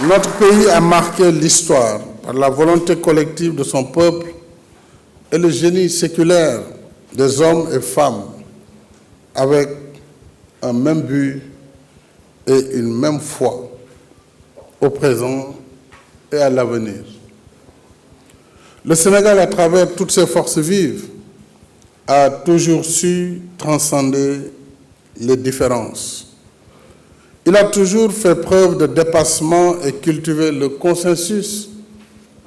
Notre pays a marqué l'histoire par la volonté collective de son peuple et le génie séculaire des hommes et femmes avec un même but et une même foi au présent et à l'avenir. Le Sénégal, à travers toutes ses forces vives, a toujours su transcender les différences. Il a toujours fait preuve de dépassement et cultivé le consensus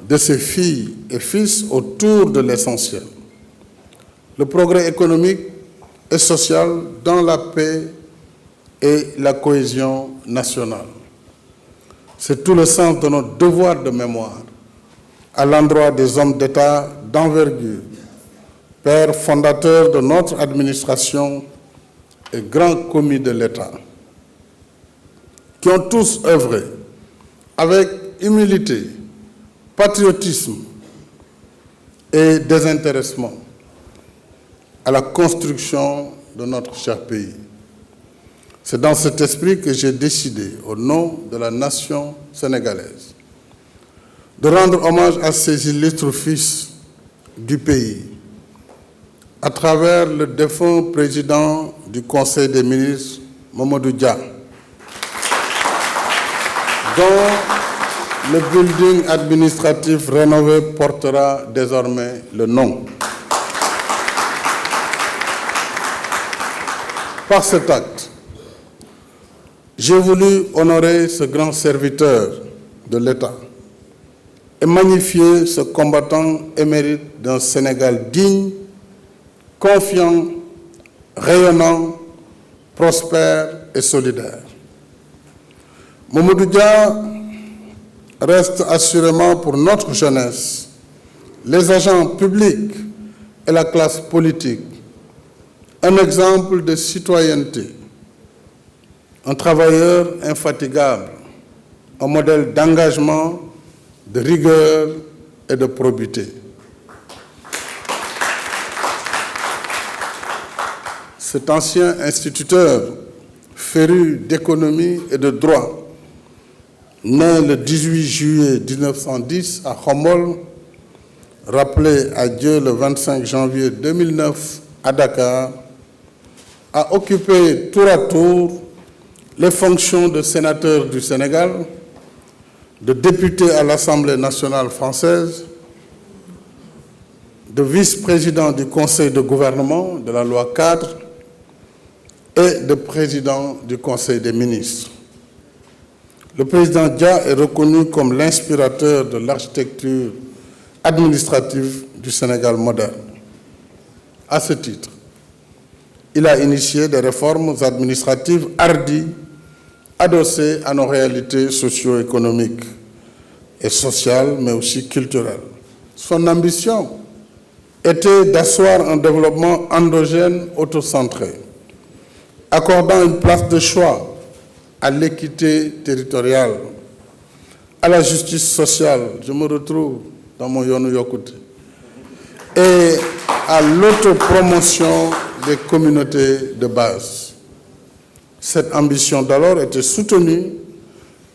de ses filles et fils autour de l'essentiel. Le progrès économique et social dans la paix et la cohésion nationale. C'est tout le sens de notre devoir de mémoire à l'endroit des hommes d'État d'envergure, pères fondateurs de notre administration et grands commis de l'État, qui ont tous œuvré avec humilité, patriotisme et désintéressement à la construction de notre cher pays. C'est dans cet esprit que j'ai décidé, au nom de la nation sénégalaise, de rendre hommage à ces illustres fils du pays, à travers le défunt président du Conseil des ministres, Mamadou Dia, dont le building administratif rénové portera désormais le nom. Par cet acte, j'ai voulu honorer ce grand serviteur de l'État et magnifier ce combattant émérite d'un Sénégal digne, confiant, rayonnant, prospère et solidaire. Mamadou Dia reste assurément pour notre jeunesse, les agents publics et la classe politique, un exemple de citoyenneté, un travailleur infatigable, un modèle d'engagement, de rigueur et de probité. Cet ancien instituteur, féru d'économie et de droit, né le 18 juillet 1910 à Khombol, rappelé à Dieu le 25 janvier 2009 à Dakar, a occupé tour à tour les fonctions de sénateur du Sénégal, de député à l'Assemblée nationale française, de vice-président du Conseil de gouvernement de la loi cadre et de président du Conseil des ministres. Le président Dia est reconnu comme l'inspirateur de l'architecture administrative du Sénégal moderne. À ce titre, il a initié des réformes administratives hardies, adossées à nos réalités socio-économiques et sociales, mais aussi culturelles. Son ambition était d'asseoir un développement endogène autocentré, accordant une place de choix à l'équité territoriale, à la justice sociale, je me retrouve dans mon Yonou Yokouté, et à l'autopromotion des communautés de base. Cette ambition d'alors était soutenue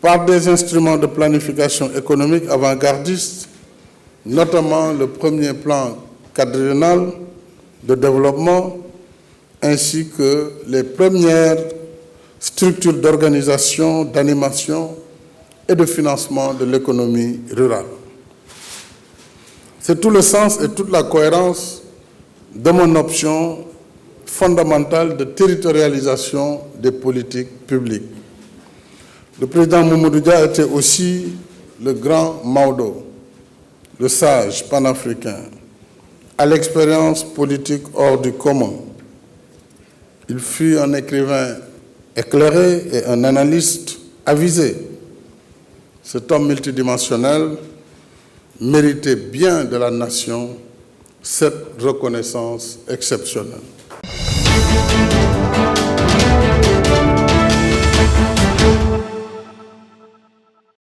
par des instruments de planification économique avant-gardistes, notamment le premier plan quadriennal de développement, ainsi que les premières structures d'organisation, d'animation et de financement de l'économie rurale. C'est tout le sens et toute la cohérence de mon option fondamentale de territorialisation des politiques publiques. Le président Mamadou Dia était aussi le grand Maodo, le sage panafricain, à l'expérience politique hors du commun. Il fut un écrivain éclairé et un analyste avisé. Cet homme multidimensionnel méritait bien de la nation cette reconnaissance exceptionnelle.